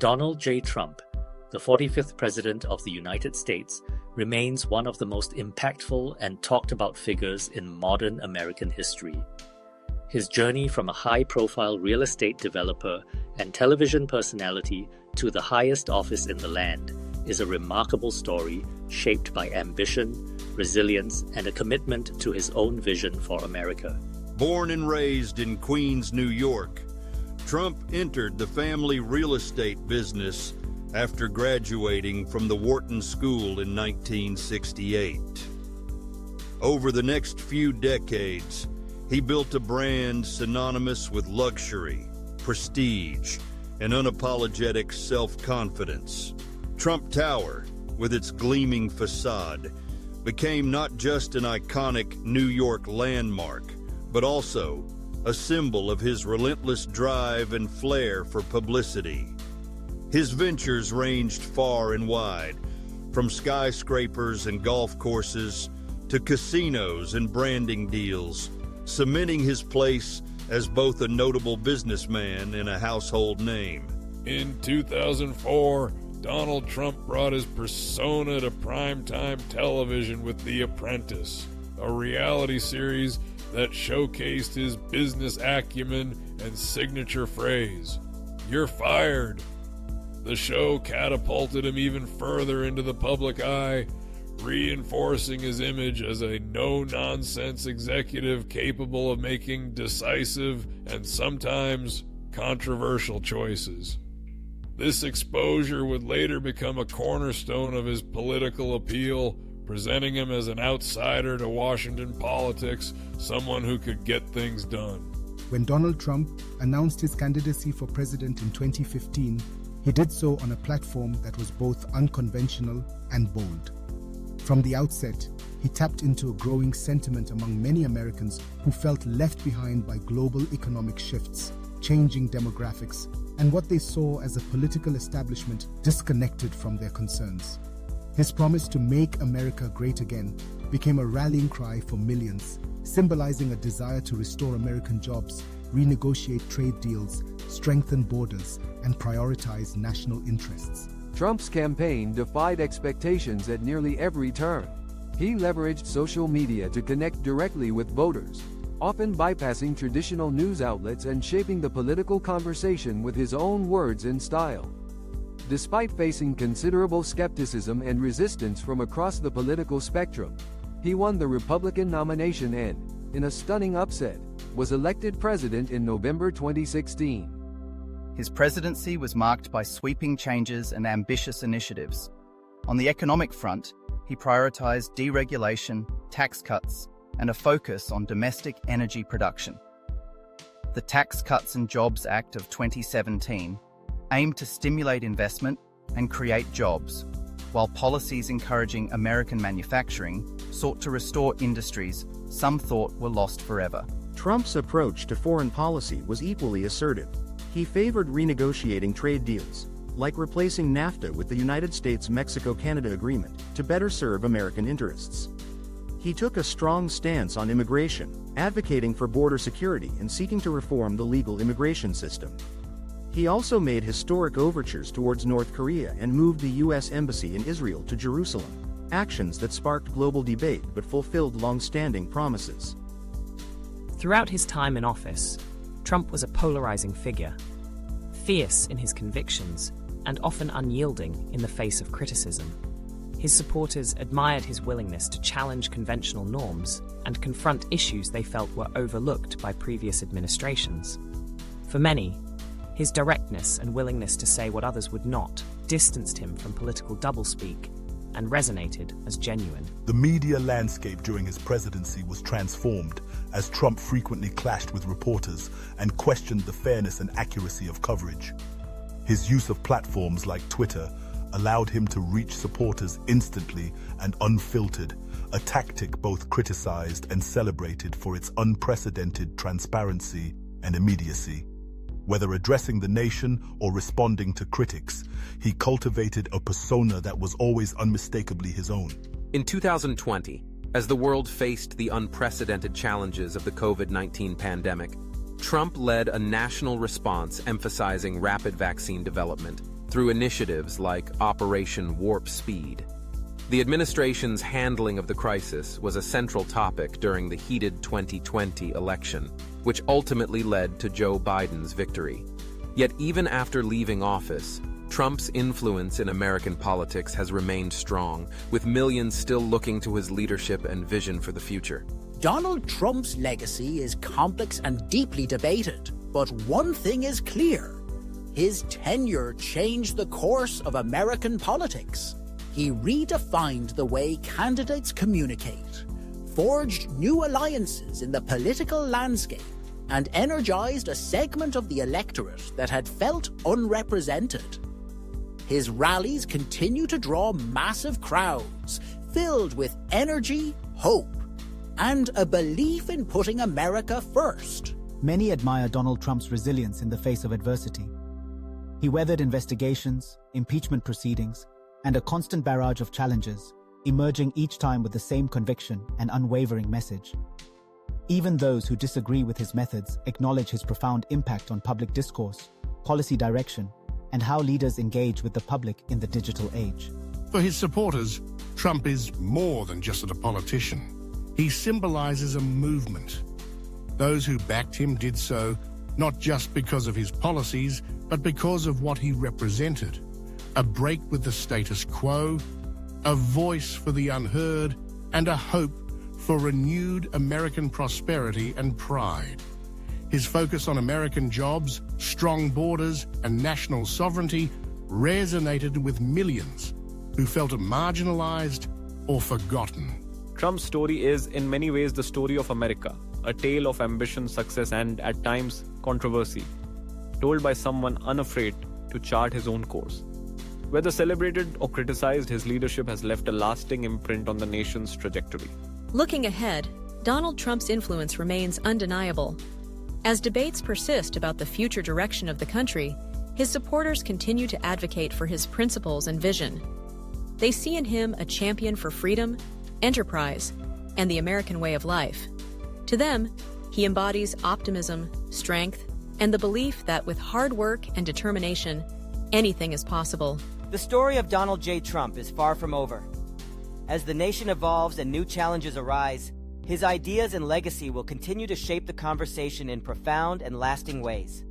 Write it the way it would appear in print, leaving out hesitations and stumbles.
Donald J. Trump, the 45th President of the United States, remains one of the most impactful and talked about figures in modern American history. His journey from a high-profile real estate developer and television personality to the highest office in the land is a remarkable story shaped by ambition, resilience, and a commitment to his own vision for America. Born and raised in Queens, New York, Trump entered the family real estate business after graduating from the Wharton School in 1968. Over the next few decades, he built a brand synonymous with luxury, prestige, and unapologetic self-confidence. Trump Tower, with its gleaming facade, became not just an iconic New York landmark, but also a symbol of his relentless drive and flair for publicity. His ventures ranged far and wide, from skyscrapers and golf courses to casinos and branding deals, cementing his place as both a notable businessman and a household name. In 2004, Donald Trump brought his persona to primetime television with The Apprentice, a reality series that showcased his business acumen and signature phrase, "You're fired." The show catapulted him even further into the public eye, reinforcing his image as a no-nonsense executive capable of making decisive and sometimes controversial choices. This exposure would later become a cornerstone of his political appeal, presenting him as an outsider to Washington politics, someone who could get things done. When Donald Trump announced his candidacy for president in 2015, he did so on a platform that was both unconventional and bold. From the outset, he tapped into a growing sentiment among many Americans who felt left behind by global economic shifts, changing demographics, and what they saw as a political establishment disconnected from their concerns. His promise to make America great again became a rallying cry for millions, symbolizing a desire to restore American jobs, renegotiate trade deals, strengthen borders, and prioritize national interests. Trump's campaign defied expectations at nearly every turn. He leveraged social media to connect directly with voters, often bypassing traditional news outlets and shaping the political conversation with his own words and style. Despite facing considerable skepticism and resistance from across the political spectrum, he won the Republican nomination and, in a stunning upset, was elected president in November 2016. His presidency was marked by sweeping changes and ambitious initiatives. On the economic front, he prioritized deregulation, tax cuts, and a focus on domestic energy production. The Tax Cuts and Jobs Act of 2017 aimed to stimulate investment and create jobs, while policies encouraging American manufacturing sought to restore industries some thought were lost forever. Trump's approach to foreign policy was equally assertive. He favored renegotiating trade deals, like replacing NAFTA with the United States-Mexico-Canada Agreement, to better serve American interests. He took a strong stance on immigration, advocating for border security and seeking to reform the legal immigration system. He also made historic overtures towards North Korea and moved the U.S. Embassy in Israel to Jerusalem, actions that sparked global debate but fulfilled long-standing promises. Throughout his time in office, Trump was a polarizing figure, fierce in his convictions and often unyielding in the face of criticism. His supporters admired his willingness to challenge conventional norms and confront issues they felt were overlooked by previous administrations. For many, his directness and willingness to say what others would not distanced him from political doublespeak and resonated as genuine. The media landscape during his presidency was transformed as Trump frequently clashed with reporters and questioned the fairness and accuracy of coverage. His use of platforms like Twitter allowed him to reach supporters instantly and unfiltered, a tactic both criticized and celebrated for its unprecedented transparency and immediacy. Whether addressing the nation or responding to critics, he cultivated a persona that was always unmistakably his own. In 2020, as the world faced the unprecedented challenges of the COVID-19 pandemic, Trump led a national response emphasizing rapid vaccine development, through initiatives like Operation Warp Speed. The administration's handling of the crisis was a central topic during the heated 2020 election, which ultimately led to Joe Biden's victory. Yet even after leaving office, Trump's influence in American politics has remained strong, with millions still looking to his leadership and vision for the future. Donald Trump's legacy is complex and deeply debated, but one thing is clear. His tenure changed the course of American politics. He redefined the way candidates communicate, forged new alliances in the political landscape, and energized a segment of the electorate that had felt unrepresented. His rallies continue to draw massive crowds, filled with energy, hope, and a belief in putting America first. Many admire Donald Trump's resilience in the face of adversity. He weathered investigations, impeachment proceedings, and a constant barrage of challenges, emerging each time with the same conviction and unwavering message. Even those who disagree with his methods acknowledge his profound impact on public discourse, policy direction, and how leaders engage with the public in the digital age. For his supporters, Trump is more than just a politician. He symbolizes a movement. Those who backed him did so not just because of his policies, but because of what he represented. A break with the status quo, a voice for the unheard, and a hope for renewed American prosperity and pride. His focus on American jobs, strong borders, and national sovereignty resonated with millions who felt marginalized or forgotten. Trump's story is in many ways the story of America, a tale of ambition, success, and at times controversy, told by someone unafraid to chart his own course. Whether celebrated or criticized, his leadership has left a lasting imprint on the nation's trajectory. Looking ahead, Donald Trump's influence remains undeniable. As debates persist about the future direction of the country, his supporters continue to advocate for his principles and vision. They see in him a champion for freedom, enterprise, and the American way of life. To them, he embodies optimism, strength, and the belief that with hard work and determination, anything is possible. The story of Donald J. Trump is far from over. As the nation evolves and new challenges arise, his ideas and legacy will continue to shape the conversation in profound and lasting ways.